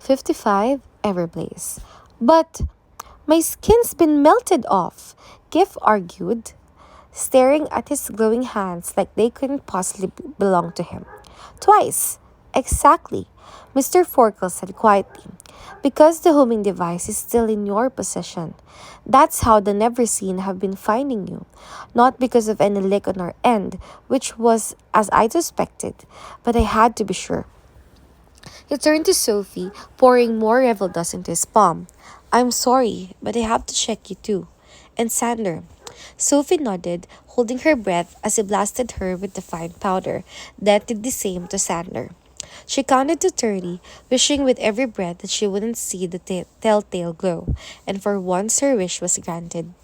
Ch55 Everblaze. But my skin's been melted off, Kif argued, staring at his glowing hands like they couldn't possibly belong to him. Twice. Exactly, Mr. Forkle said quietly. Because the homing device is still in your possession. That's how the Never Seen have been finding you. Not because of any leak on our end, which was as I suspected, but I had to be sure. He turned to Sophie, pouring more revel dust into his palm. I'm sorry, but I have to check you too. And Sander. Sophie nodded, holding her breath as he blasted her with the fine powder. That did the same to Sander. She counted to 30, wishing with every breath that she wouldn't see the telltale glow, and for once her wish was granted.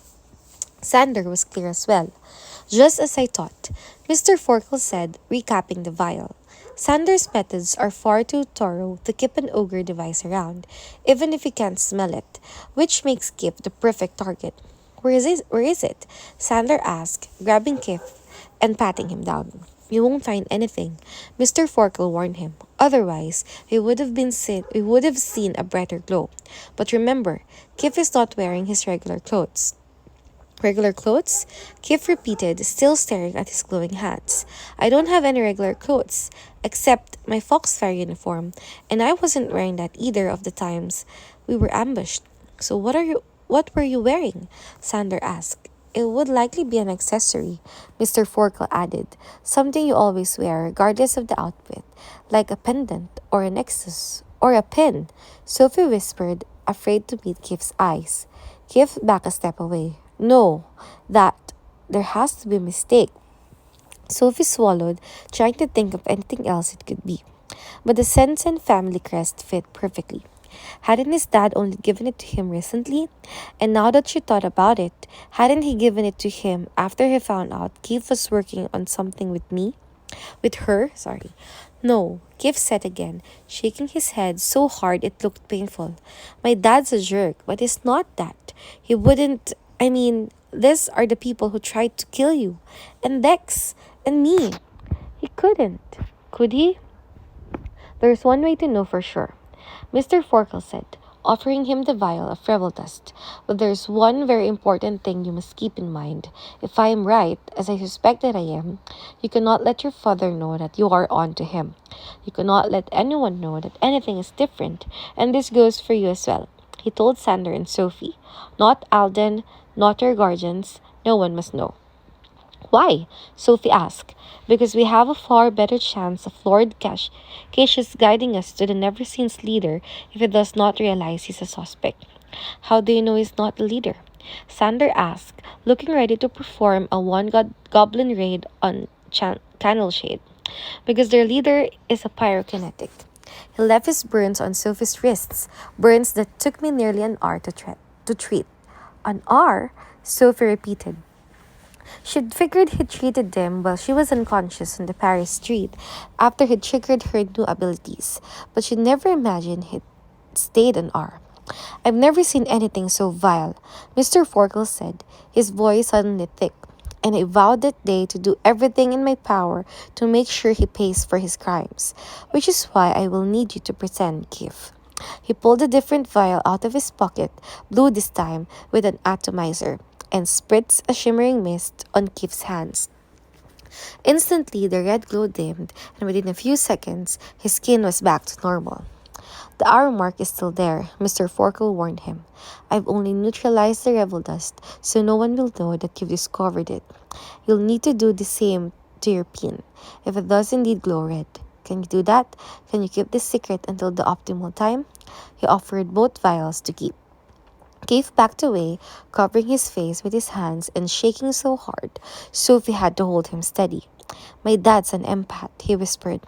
Sander was clear as well. Just as I thought, Mr. Forkle said, recapping the vial. Sander's methods are far too thorough to keep an ogre device around, even if he can't smell it, which makes Kip the perfect target. Where is it? Sander asked, grabbing Kip and patting him down. You won't find anything, Mr. Forkle warned him. Otherwise, we would have seen a brighter glow. But remember, Kip is not wearing his regular clothes. Regular clothes? Kif repeated, still staring at his glowing hands. I don't have any regular clothes, except my Foxfire uniform, and I wasn't wearing that either of the times we were ambushed. So what were you wearing? Sander asked. It would likely be an accessory, Mr. Forkle added. Something you always wear, regardless of the outfit, like a pendant, or a nexus, or a pin, Sophie whispered, afraid to meet Kif's eyes. Kif back a step away. No, that there has to be a mistake. Sophie swallowed, trying to think of anything else it could be. But the Sensen family crest fit perfectly. Hadn't his dad only given it to him recently? And now that she thought about it, hadn't he given it to him after he found out Keith was working on something with me? With her? Sorry. No, Keith said again, shaking his head so hard it looked painful. My dad's a jerk, but he's not that. He wouldn't. These are the people who tried to kill you. And Dex. And me. He couldn't. Could he? There's one way to know for sure, Mr. Forkle said, offering him the vial of revel dust. But there's one very important thing you must keep in mind. If I am right, as I suspect that I am, you cannot let your father know that you are on to him. You cannot let anyone know that anything is different, and this goes for you as well. He told Sander and Sophie. Not Alden, not your guardians, no one must know. Why? Sophie asked. Because we have a far better chance of Lord Cassius guiding us to the Never-Seen's leader if he does not realize he's a suspect. How do you know he's not the leader? Sander asked, looking ready to perform a one-goblin raid on Candleshade. Because their leader is a pyrokinetic. He left his burns on Sophie's wrists, burns that took me nearly an hour to treat. An hour? Sophie repeated. She'd figured he treated them while she was unconscious on the Paris street after he'd triggered her new abilities, but she'd never imagined he'd stayed an hour. I've never seen anything so vile, Mr. Forkle said, his voice suddenly thick, and I vowed that day to do everything in my power to make sure he pays for his crimes, which is why I will need you to pretend, Kif. He pulled a different vial out of his pocket, blue this time, with an atomizer, and spritzed a shimmering mist on Kif's hands. Instantly, the red glow dimmed, and within a few seconds, his skin was back to normal. The hour mark is still there, Mr. Forkle warned him. I've only neutralized the revel dust, so no one will know that you've discovered it. You'll need to do the same to your pin, if it does indeed glow red. Can you do that? Can you keep this secret until the optimal time? He offered both vials to keep. Keith backed away, covering his face with his hands and shaking so hard, Sophie had to hold him steady. My dad's an empath, he whispered.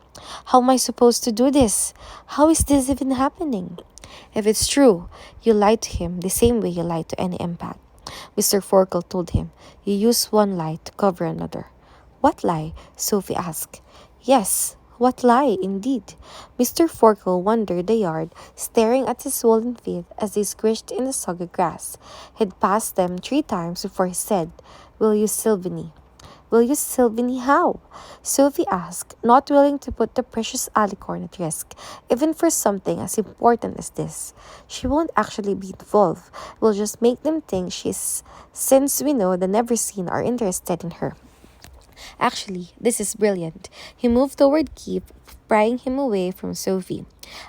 How am I supposed to do this? How is this even happening? If it's true, you lied to him the same way you lied to any empath. Mr. Forkle told him, you use one lie to cover another. What lie? Sophie asked. Yes, what lie, indeed. Mr. Forkle wandered the yard, staring at his swollen feet as they squished in the soggy grass. He'd passed them 3 times before he said, Will you, Sylvanie? Will you, Sylvie? How? Sophie asked, not willing to put the precious alicorn at risk, even for something as important as this. She won't actually be involved. We'll just make them think she's, since we know the never seen are interested in her. Actually, this is brilliant. He moved toward Keith, prying him away from Sophie.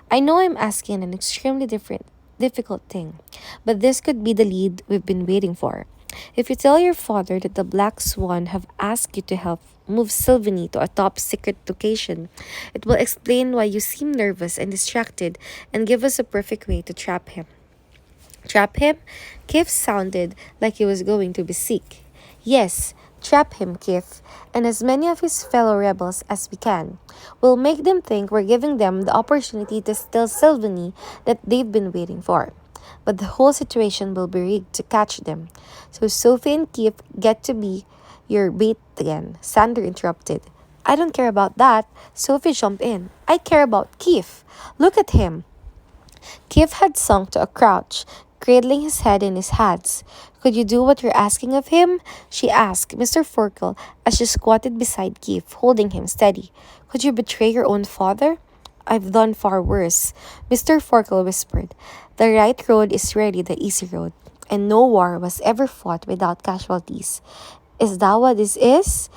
I know I'm asking an extremely difficult thing, but this could be the lead we've been waiting for. If you tell your father that the Black Swan have asked you to help move Sylvanie to a top secret location, it will explain why you seem nervous and distracted and give us a perfect way to trap him. Trap him? Kif sounded like he was going to be sick. Yes, trap him, Kif, and as many of his fellow rebels as we can. We'll make them think we're giving them the opportunity to steal Sylvanie that they've been waiting for. But the whole situation will be rigged to catch them. So Sophie and Kif get to be your bait again. Sander interrupted. I don't care about that. Sophie jumped in. I care about Kif. Look at him. Kif had sunk to a crouch, cradling his head in his hands. Could you do what you're asking of him? She asked Mr. Forkel as she squatted beside Kif, holding him steady. Could you betray your own father? I've done far worse, Mr. Forkel whispered. The right road is rarely the easy road, and no war was ever fought without casualties. Is that what this is?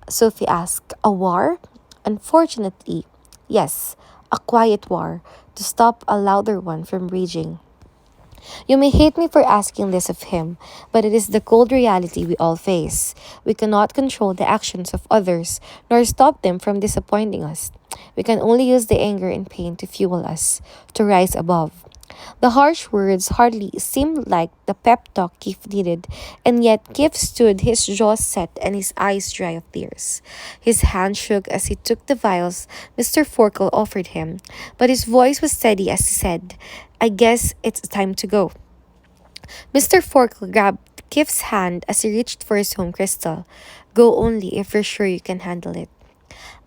Sophie asked. A war? Unfortunately, yes, a quiet war to stop a louder one from raging. You may hate me for asking this of him, but it is the cold reality we all face. We cannot control the actions of others, nor stop them from disappointing us. We can only use the anger and pain to fuel us, to rise above. The harsh words hardly seemed like the pep talk Keith needed, and yet Keith stood, his jaws set and his eyes dry of tears. His hand shook as he took the vials Mr. Forkel offered him, but his voice was steady as he said, I guess it's time to go. Mr. Forkel grabbed Keith's hand as he reached for his home crystal. Go only if you're sure you can handle it.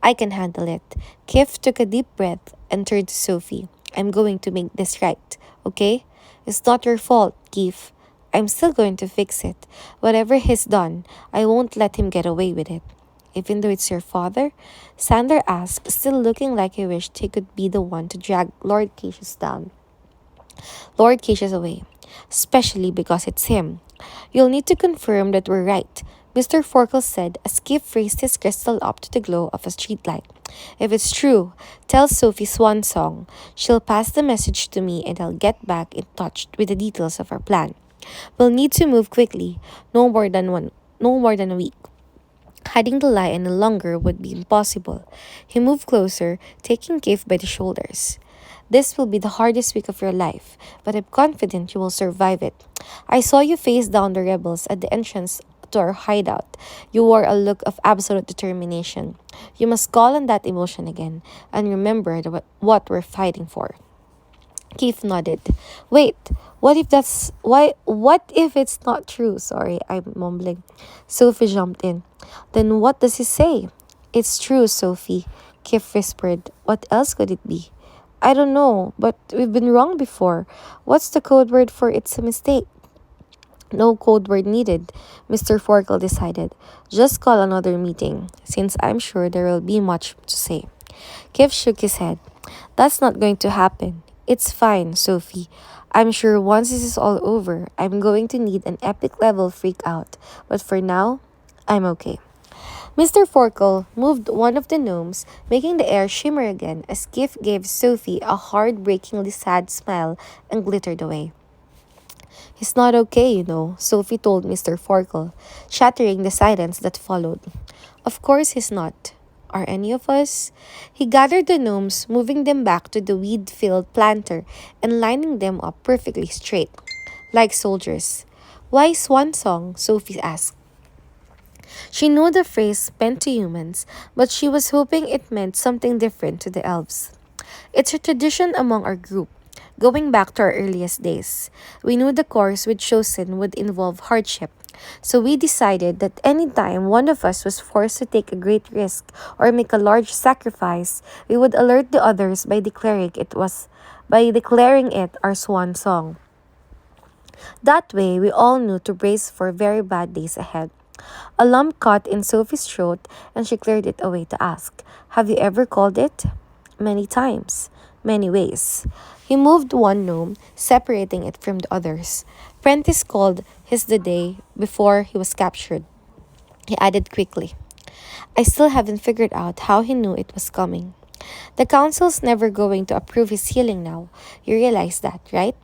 I can handle it. Keith took a deep breath and turned to Sophie. I'm going to make this right, okay? It's not your fault, Keith. I'm still going to fix it. Whatever he's done, I won't let him get away with it. Even though it's your father? Sander asked, still looking like he wished he could be the one to drag Lord Cassius down. Lord Cassius away, especially because it's him. You'll need to confirm that we're right, Mr. Forkel said as Keith raised his crystal up to the glow of a streetlight. If it's true, tell Sophie swan song. She'll pass the message to me and I'll get back in touch with the details of our plan. We'll need to move quickly, no more than a week. Hiding the lie any longer would be impossible. He moved closer, taking Keith by the shoulders. This will be the hardest week of your life, but I'm confident you will survive it. I saw you face down the rebels at the entrance to our hideout. You wore a look of absolute determination. You must call on that emotion again and remember what we're fighting for. Keith nodded. Wait, what if it's not true? Sorry, I'm mumbling. Sophie jumped in. Then what does he say? It's true, Sophie, Keith whispered. What else could it be? I don't know, but we've been wrong before. What's the code word for it's a mistake? No code word needed, Mr. Forkel decided. Just call another meeting, since I'm sure there will be much to say. Kev shook his head. That's not going to happen. It's fine, Sophie. I'm sure once this is all over, I'm going to need an epic level freak out. But for now, I'm okay. Mr. Forkel moved one of the gnomes, making the air shimmer again as Kif gave Sophie a heartbreakingly sad smile and glittered away. He's not okay, you know, Sophie told Mr. Forkel, shattering the silence that followed. Of course he's not. Are any of us? He gathered the gnomes, moving them back to the weed-filled planter and lining them up perfectly straight, like soldiers. Why swan song? Sophie asked. She knew the phrase meant to humans, but she was hoping it meant something different to the elves. It's a tradition among our group, going back to our earliest days. We knew the course we'd chosen would involve hardship, so we decided that any time one of us was forced to take a great risk or make a large sacrifice, we would alert the others by declaring it our swan song. That way, we all knew to brace for very bad days ahead. A lump caught in Sophie's throat, and she cleared it away to ask, "Have you ever called it?" "Many times, many ways." He moved one gnome, separating it from the others. Prentice called his the day before he was captured. He added quickly, "I still haven't figured out how he knew it was coming." "The council's never going to approve his healing now. You realize that, right?"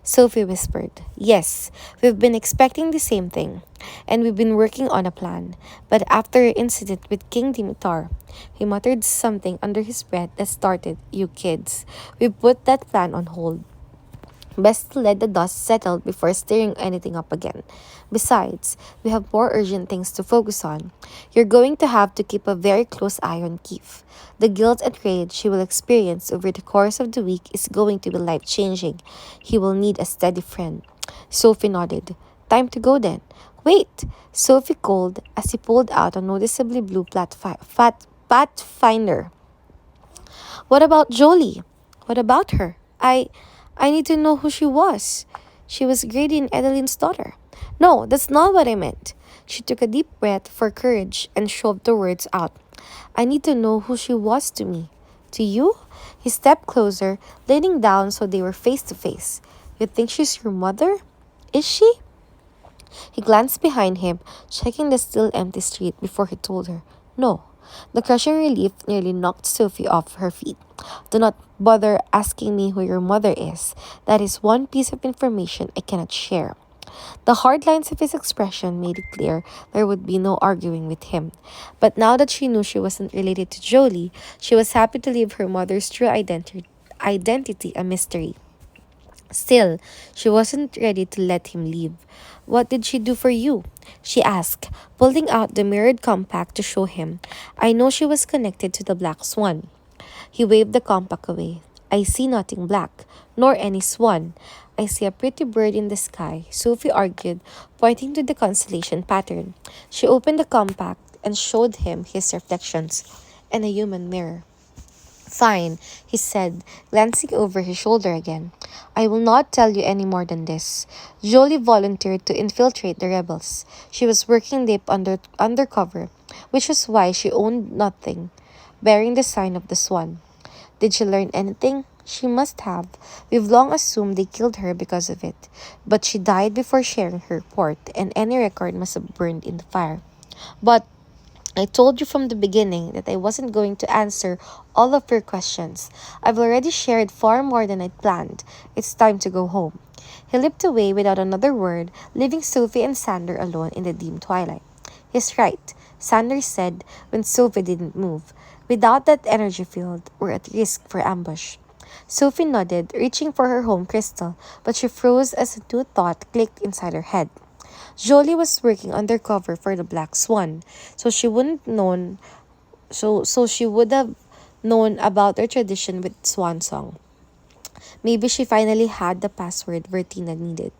Sophie whispered, "Yes, we've been expecting the same thing, and we've been working on a plan. But after your incident with King Dimitar," he muttered something under his breath that started, "You kids, we put that plan on hold. Best to let the dust settle before stirring anything up again. Besides, we have more urgent things to focus on. You're going to have to keep a very close eye on Keith. The guilt and rage she will experience over the course of the week is going to be life changing. He will need a steady friend." Sophie nodded. "Time to go then." "Wait!" Sophie called as he pulled out a noticeably blue Pathfinder. "What about Jolie?" "What about her?" I need to know who she was." "She was Grady and Adeline's daughter." "No, that's not what I meant." She took a deep breath for courage and shoved the words out. "I need to know who she was to me." "To you?" He stepped closer, leaning down so they were face to face. "You think she's your mother?" "Is she?" He glanced behind him, checking the still empty street before he told her, "No." The crushing relief nearly knocked Sophie off her feet. "Do not bother asking me who your mother is. That is one piece of information I cannot share." The hard lines of his expression made it clear there would be no arguing with him. But now that she knew she wasn't related to Jolie, she was happy to leave her mother's true identity a mystery. Still, she wasn't ready to let him leave. "What did she do for you?" she asked, pulling out the mirrored compact to show him. "I know she was connected to the Black Swan." He waved the compact away. "I see nothing black, nor any swan. I see a pretty bird in the sky," Sophie argued, pointing to the constellation pattern. She opened the compact and showed him his reflections and a human mirror. "Fine," he said, glancing over his shoulder again. "I will not tell you any more than this. Jolie volunteered to infiltrate the rebels. She was working deep undercover, which was why she owned nothing bearing the sign of the swan. Did she learn anything? She must have. We've long assumed they killed her because of it. But she died before sharing her report, and any record must have burned in the fire. But I told you from the beginning that I wasn't going to answer all of your questions. I've already shared far more than I'd planned. It's time to go home." He leaped away without another word, leaving Sophie and Sander alone in the dim twilight. "He's right," Sander said when Sophie didn't move. "Without that energy field, we're at risk for ambush." Sophie nodded, reaching for her home crystal, but she froze as a new thought clicked inside her head. Jolie was working undercover for the Black Swan, so she wouldn't known so she would have known about their tradition with swan song. Maybe she finally had the password Vertina needed.